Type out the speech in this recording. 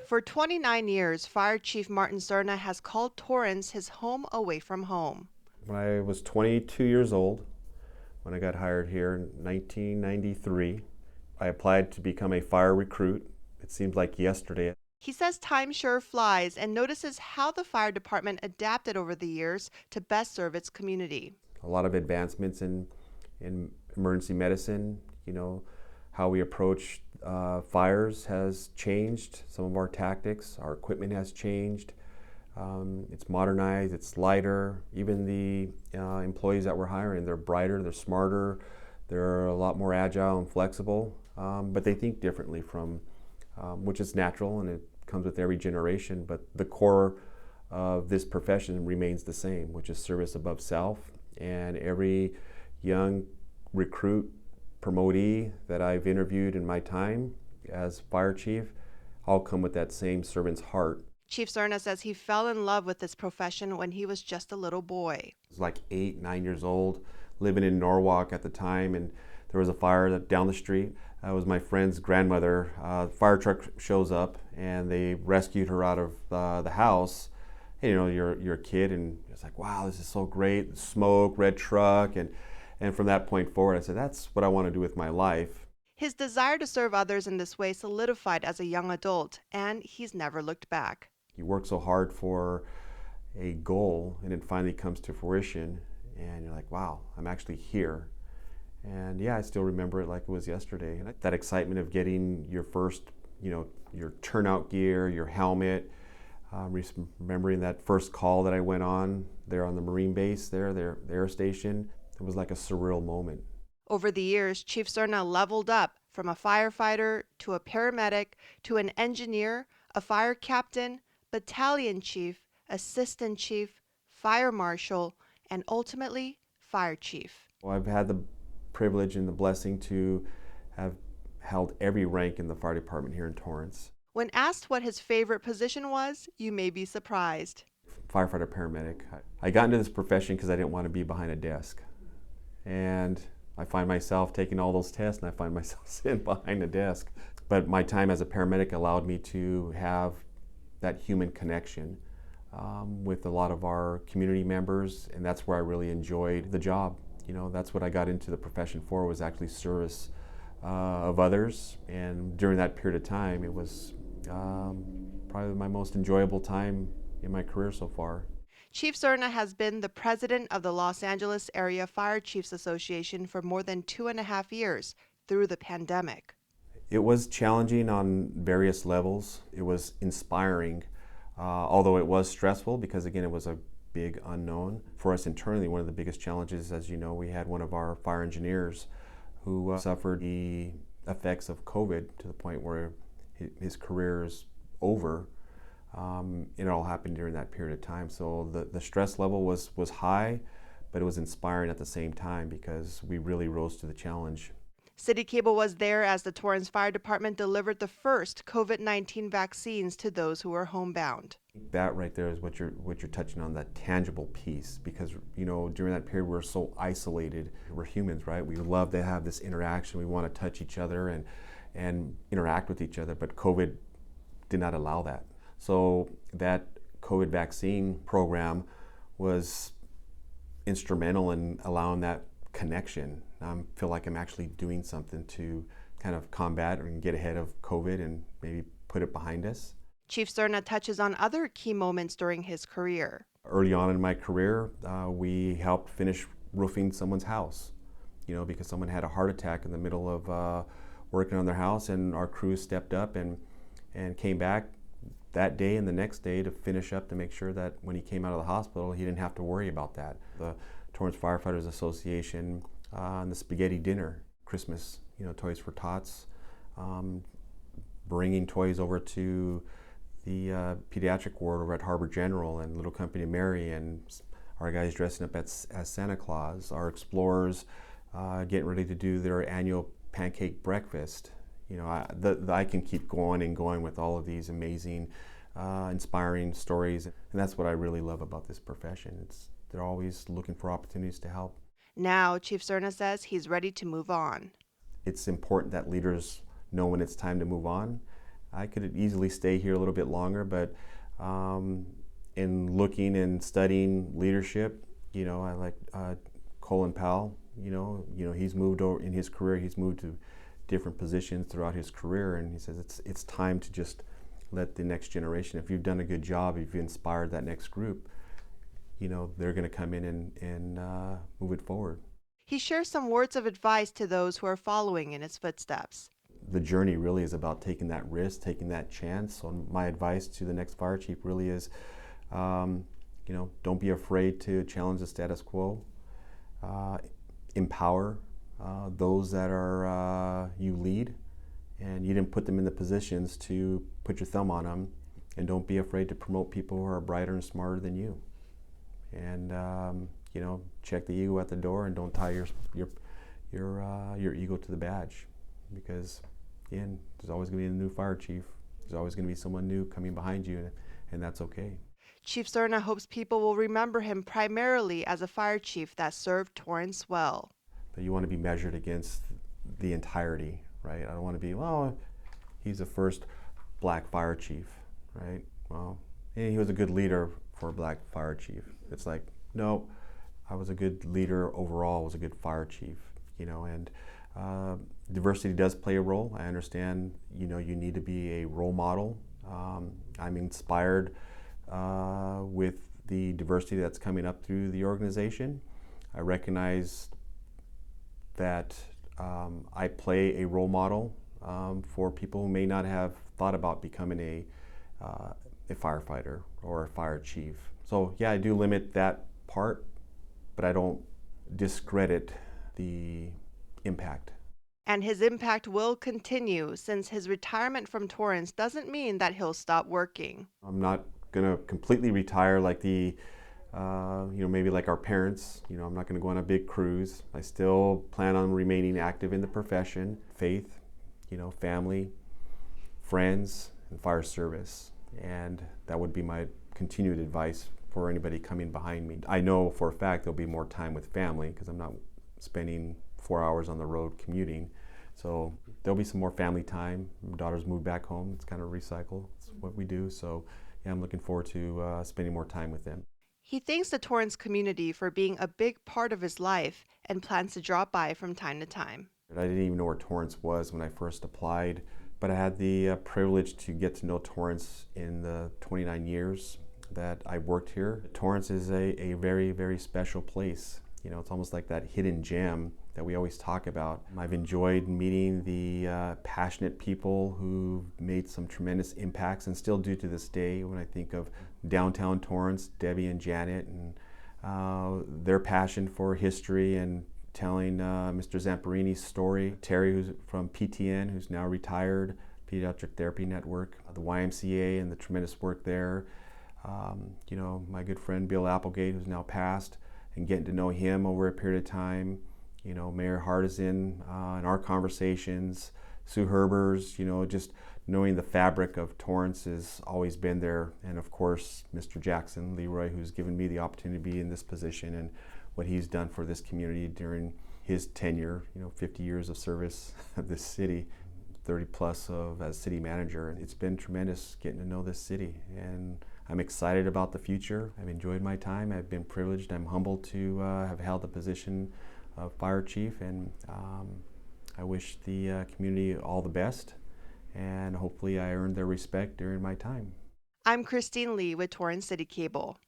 For 29 years, Fire Chief Martin Serna has called Torrance his home away from home. When I was 22 years old, when I got hired here in 1993, I applied to become a fire recruit. It seems like yesterday. He says time sure flies and notices how the fire department adapted over the years to best serve its community. A lot of advancements in emergency medicine, how we approach fires has changed. Some of our tactics, our equipment has changed. It's modernized, it's lighter. Even the employees that we're hiring, they're brighter, they're smarter, they're a lot more agile and flexible, but they think differently which is natural and it comes with every generation, but the core of this profession remains the same, which is service above self. And every young recruit, promotee that I've interviewed in my time as fire chief, all come with that same servant's heart. Chief Serna says he fell in love with this profession when he was just a little boy. I was like 8, 9 years old, living in Norwalk at the time, and there was a fire down the street. It was my friend's grandmother. Fire truck shows up, and they rescued her out of the house. And, you're a kid, and it's like, wow, this is so great. Smoke, red truck, and from that point forward, I said, that's what I want to do with my life. His desire to serve others in this way solidified as a young adult, and he's never looked back. You work so hard for a goal, and it finally comes to fruition, and you're like, wow, I'm actually here. And yeah, I still remember it like it was yesterday. And that excitement of getting your first, your turnout gear, your helmet, remembering that first call that I went on there on the Marine base, the air station, it was like a surreal moment. Over the years, Chief Serna leveled up from a firefighter to a paramedic to an engineer, a fire captain, battalion chief, assistant chief, fire marshal, and ultimately, fire chief. Well, I've had the privilege and the blessing to have held every rank in the fire department here in Torrance. When asked what his favorite position was, you may be surprised. Firefighter paramedic. I got into this profession because I didn't want to be behind a desk. And I find myself taking all those tests and I find myself sitting behind a desk. But my time as a paramedic allowed me to have that human connection with a lot of our community members, and that's where I really enjoyed the job. That's what I got into the profession for, was actually service of others. And during that period of time, it was probably my most enjoyable time in my career so far. Chief Serna has been the president of the Los Angeles Area Fire Chiefs Association for more than 2.5 years through the pandemic. It was challenging on various levels. It was inspiring, although it was stressful because, again, it was a big unknown. For us internally, one of the biggest challenges, as you know, we had one of our fire engineers who suffered the effects of COVID to the point where his career is over. It all happened during that period of time. So the stress level was high, but it was inspiring at the same time because we really rose to the challenge. City Cable was there as the Torrance Fire Department delivered the first COVID-19 vaccines to those who were homebound. That right there is what you're touching on, that tangible piece, because during that period we're so isolated. We're humans, right? We love to have this interaction. We want to touch each other and interact with each other, but COVID did not allow that. So that COVID vaccine program was instrumental in allowing that connection. I feel like I'm actually doing something to kind of combat and get ahead of COVID and maybe put it behind us. Chief Serna touches on other key moments during his career. Early on in my career, we helped finish roofing someone's house, because someone had a heart attack in the middle of working on their house, and our crew stepped up and came back that day and the next day to finish up to make sure that when he came out of the hospital, he didn't have to worry about that. The Torrance Firefighters Association and the spaghetti dinner, Christmas, Toys for Tots, bringing toys over to the pediatric ward over at Harbor General and Little Company Mary, and our guys dressing up as Santa Claus, our explorers getting ready to do their annual pancake breakfast. I can keep going and going with all of these amazing, inspiring stories, and that's what I really love about this profession. They're always looking for opportunities to help. Now, Chief Serna says he's ready to move on. It's important that leaders know when it's time to move on, I could easily stay here a little bit longer, but in looking and studying leadership, I like Colin Powell. He's moved over in his career. He's moved to different positions throughout his career, and he says it's time to just let the next generation. If you've done a good job, if you've inspired that next group, they're going to come in and move it forward. He shares some words of advice to those who are following in his footsteps. The journey really is about taking that risk, taking that chance. So my advice to the next fire chief really is, don't be afraid to challenge the status quo. Empower those that are you lead, and you didn't put them in the positions to put your thumb on them. And don't be afraid to promote people who are brighter and smarter than you. And check the ego at the door, and don't tie your ego to the badge, because again, there's always going to be a new fire chief. There's always going to be someone new coming behind you, and that's okay. Chief Serna hopes people will remember him primarily as a fire chief that served Torrance well. But you want to be measured against the entirety, right? I don't want to be, well, he's the first black fire chief, right? Well, he was a good leader for a black fire chief. It's like, no, I was a good leader overall, was a good fire chief, and diversity does play a role. I understand, you need to be a role model. I'm inspired with the diversity that's coming up through the organization. I recognize that I play a role model for people who may not have thought about becoming a firefighter or a fire chief. So yeah, I do limit that part, but I don't discredit the impact. And his impact will continue, since his retirement from Torrance doesn't mean that he'll stop working. I'm not going to completely retire like maybe like our parents. I'm not going to go on a big cruise. I still plan on remaining active in the profession, faith, family, friends, and fire service. And that would be my continued advice for anybody coming behind me. I know for a fact there'll be more time with family, because I'm not spending 4 hours on the road commuting. So there'll be some more family time. My daughter's moved back home. It's kind of recycle. It's what we do. So yeah, I'm looking forward to spending more time with them. He thanks the Torrance community for being a big part of his life and plans to drop by from time to time. I didn't even know where Torrance was when I first applied, but I had the privilege to get to know Torrance in the 29 years that I worked here. Torrance is a very, very special place. It's almost like that hidden gem that we always talk about. I've enjoyed meeting the passionate people who've made some tremendous impacts and still do to this day. When I think of downtown Torrance, Debbie and Janet, and their passion for history and telling Mr. Zamperini's story. Terry, who's from PTN, who's now retired, Pediatric Therapy Network, the YMCA and the tremendous work there. My good friend Bill Applegate, who's now passed, and getting to know him over a period of time. Mayor Hardison in our conversations, Sue Herbers, just knowing the fabric of Torrance has always been there. And of course, Mr. Jackson Leroy, who's given me the opportunity to be in this position, and what he's done for this community during his tenure, 50 years of service of this city, 30 plus as city manager. It's been tremendous getting to know this city, and I'm excited about the future. I've enjoyed my time. I've been privileged. I'm humbled to have held the position of fire chief, and I wish the community all the best, and hopefully I earned their respect during my time. I'm Christine Lee with Torrance City Cable.